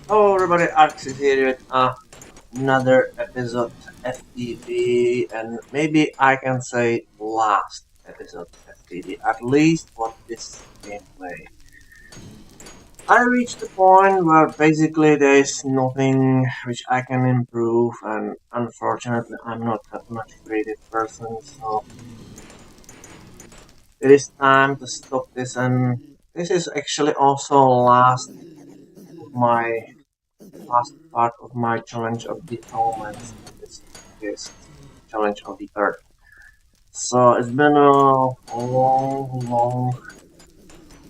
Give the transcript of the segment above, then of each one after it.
Hello everybody, Alex is here with another episode FTV, and maybe I can say last episode FTV, at least for this gameplay. I reached the point where basically there is nothing which I can improve, and unfortunately I'm not that much creative person, so it is time to stop this, and this is actually also of my last part of my challenge of the elements in this challenge of the earth. So it's been a long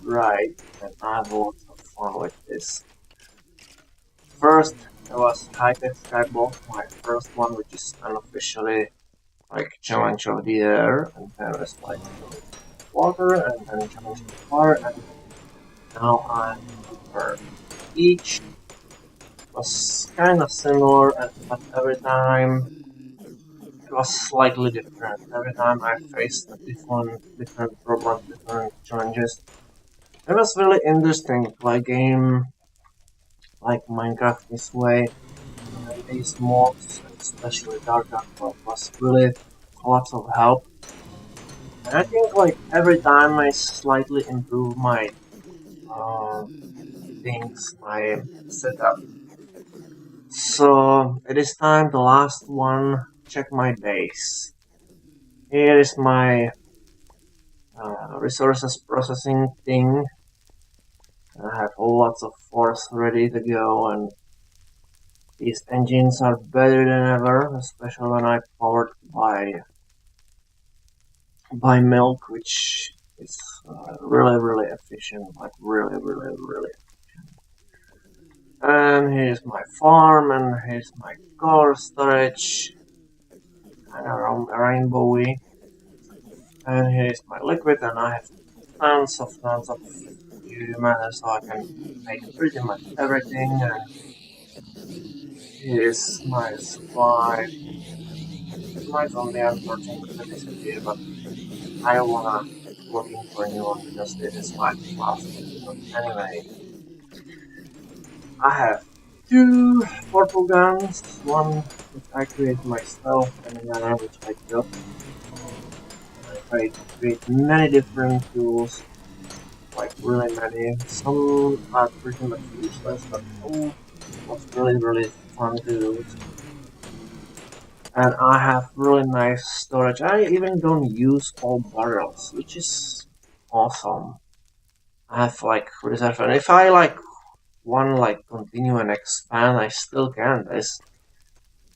ride, and I have lots of fun with this. First, it was high-tech skyball, my first one, which is unofficially like challenge of the air, and then it's like challenge of water, and then challenge of fire, and now I'm on earth. Each was kind of similar, but every time it was slightly different. Every time I faced a different problems, different challenges. It was really interesting to play a game like Minecraft this way. And these mods, and especially Dark Mode, was really lots of help. And I think like every time I slightly improve my uh, things, my setup. So it is time the last one. Check my base. Here is my resources processing thing. I have lots of force ready to go, and these engines are better than ever, especially when I powered by milk, which is really efficient, like really efficient. And here's my farm, and here's my core storage, kind of rainbowy. And here's my liquid, and I have tons of matter, so I can make pretty much everything. And here's my supply. It might only unfortunately disappear, but I wanna looking for a new one because this is my last episode. Anyway, I have two purple guns, one which I create myself and another which I got. I try to create many different tools, like really many. Some are pretty much useless, but some was really fun to use. And I have really nice storage. I even don't use all barrels, which is awesome. I have like reserve, and if I like want like continue and expand, I still can. There's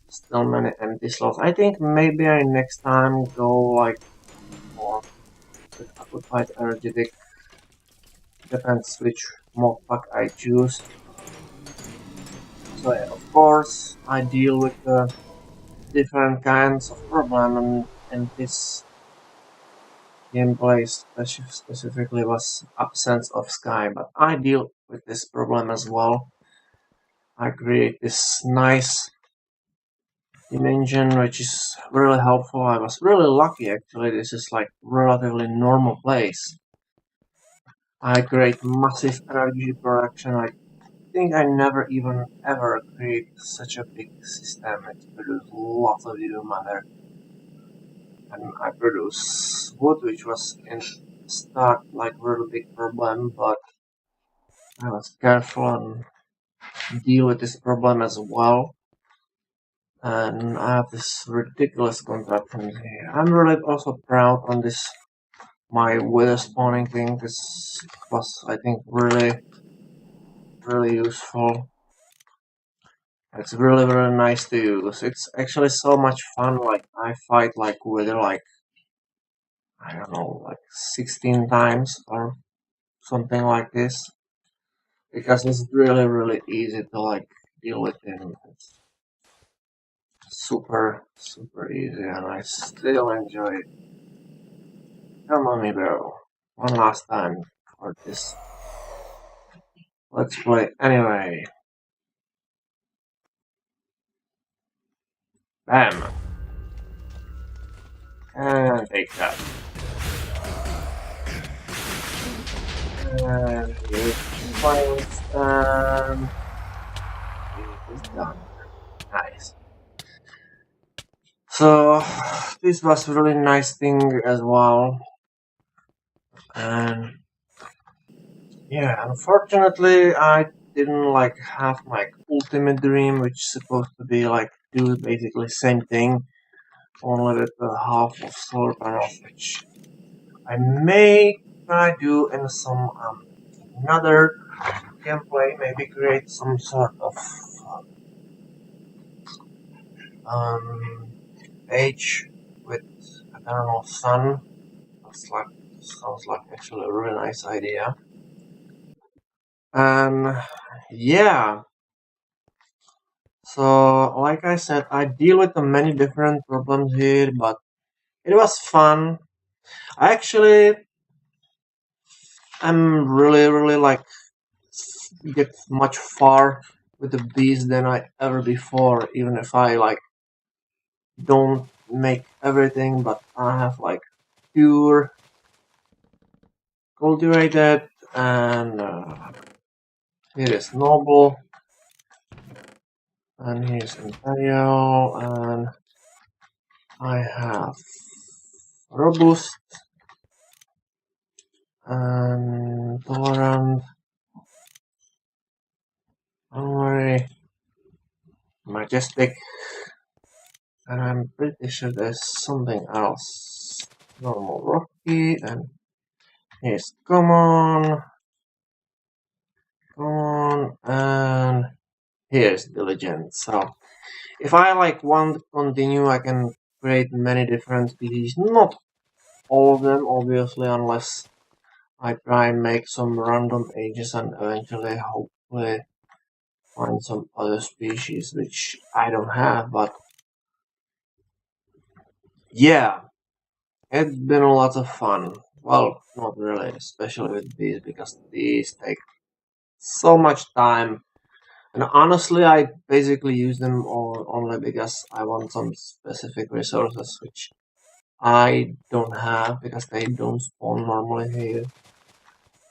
still many empty slots. I think maybe I next time go like more with occupied energetic. Depends which mod pack I choose. So yeah, of course I deal with the different kinds of problem, and this gameplay specifically was absence of sky, but I deal with this problem as well. I create this nice dimension which is really helpful. I was really lucky actually. This is like relatively normal place. I create massive energy production. I think I never even ever create such a big system. It produces lots of new matter. And I produce wood, which was in start like really big problem, but I was careful and deal with this problem as well. And I have this ridiculous contraption here. I'm really also proud on this my wither spawning thing. This was I think really useful. It's really nice to use. It's actually so much fun. Like I fight like wither like I don't know like 16 times or something like this because it's really easy to like deal with him. It's super easy and I still enjoy it. Come on me bro. One last time for this. Let's play anyway. Bam. And take that. And here's violence. is done. Nice. So this was really nice thing as well, and yeah, unfortunately I didn't like have my ultimate dream, which is supposed to be like do basically same thing, only with the half of solar panels, which I may try do in some another gameplay, maybe create some sort of um, page with I don't know sun. That's like sounds like actually a really nice idea. And yeah, so like I said, I deal with the many different problems here, but it was fun. I actually am really like get much far with the bees than I ever before, even if I like don't make everything, but I have like pure cultivated and here is noble and here's imperial and I have robust and tolerant, hungry, majestic, and I'm pretty sure there's something else. Normal rocky and here's common, and here's diligent. So if I like want to continue, I can create many different species. Not all of them, obviously, unless I try and make some random ages and eventually, hopefully, find some other species which I don't have. But yeah, it's been a lot of fun. Well, not really, especially with these because these take so much time. And honestly, I basically use them only because I want some specific resources which I don't have because they don't spawn normally here.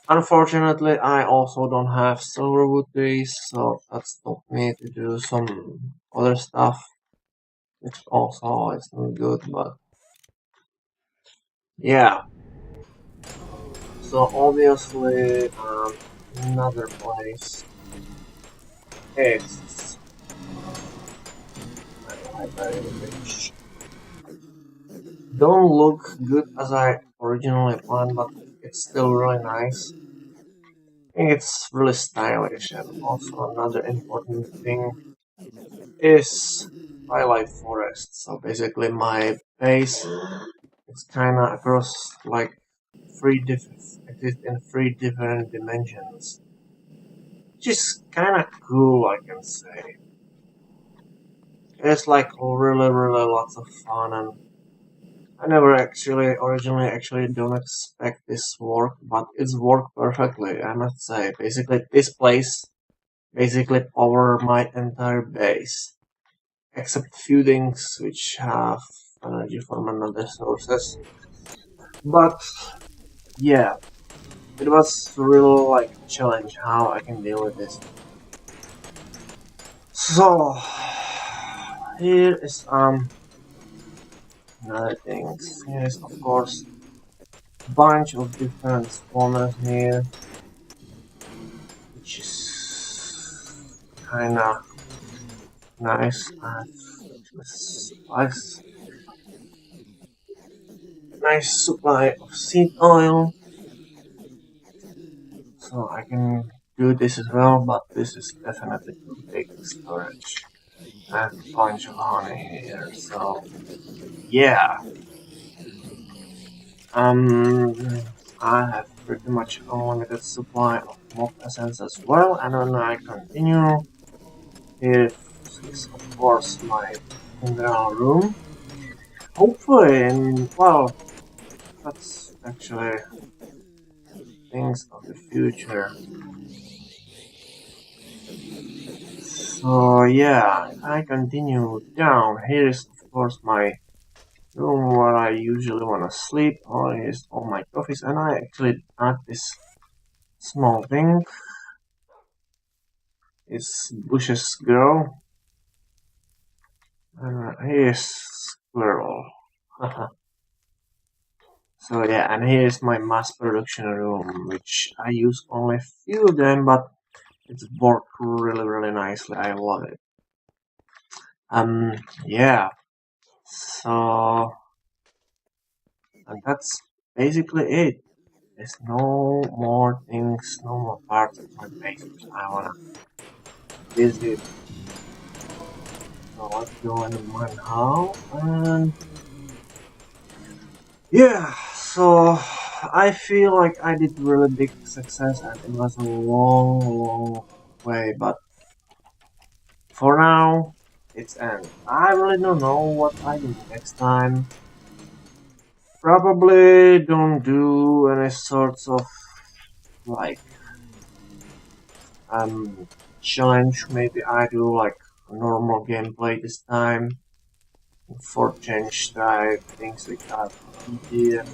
Unfortunately, I also don't have silverwood trees, so that stopped me to do some other stuff, which also is not good, but yeah. So obviously, another place is my library, which don't look good as I originally planned, but it's still really nice. I think it's really stylish, and also another important thing is twilight forest. So basically, my base is kind of across like exist in three different dimensions, which is kind of cool, I can say. It's like really lots of fun, and I never actually originally actually don't expect this work, but it's worked perfectly, I must say. Basically, this place basically power my entire base, except few things which have energy from another sources. But yeah, it was really like a challenge how I can deal with this. So here is another things. Here is of course bunch of different spawners here, which is kinda nice. I have nice supply of seed oil, so I can do this as well. But this is definitely too big storage. I have a bunch of honey here, so yeah. I have pretty much unlimited supply of mob essence as well, and when I continue, here is of course my mineral room. Hopefully, well, that's actually things of the future. So yeah, if I continue down, here is of course my room where I usually wanna sleep, or here's all my coffees, and I actually add this small thing is Bush's girl, and here's Squirrel. So yeah, and here's my mass production room, which I use only a few of them, but it's worked really nicely. I love it. Yeah. So, and that's basically it. There's no more things, no more parts of my base which I wanna visit. So let's go in mine now, and yeah. So I feel like I did really big success, and it was a long way, but for now, it's end. I really don't know what I do next time. Probably don't do any sorts of like um challenge. Maybe I do like normal gameplay this time. For change, try things which are easy and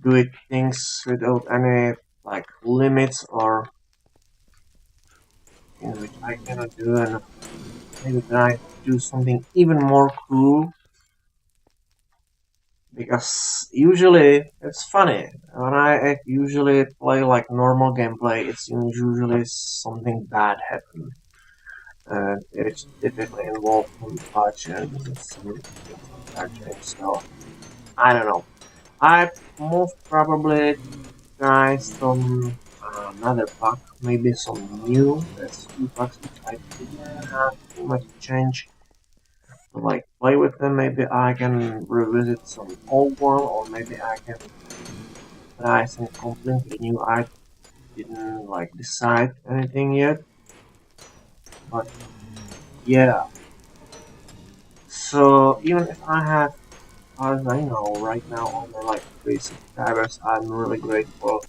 do it things without any like limits or things which I cannot do, and maybe try do something even more cool. Because usually it's funny when I usually play like normal gameplay, it's usually something bad happen, and it's typically involved some touch and some things like that change. So I don't know. I most probably try some another pack, maybe some new. There's few packs which I didn't have too much change to like play with them. Maybe I can revisit some old one, or maybe I can try some completely new. I didn't like decide anything yet, but yeah. So even if I have, as I know right now, only like 3 subscribers, I'm really grateful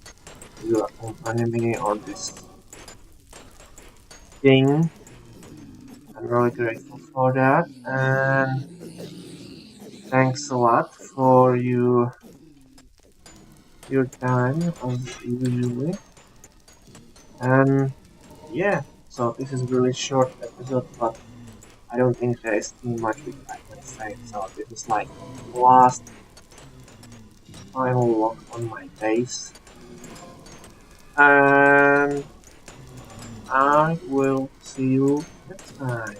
you accompany me on this thing. I'm really grateful for that, and thanks a lot for your time as usually. And yeah, so this is really short episode, but I don't think there is too much which I can say. So this is like last final look on my base, and I will see you next time.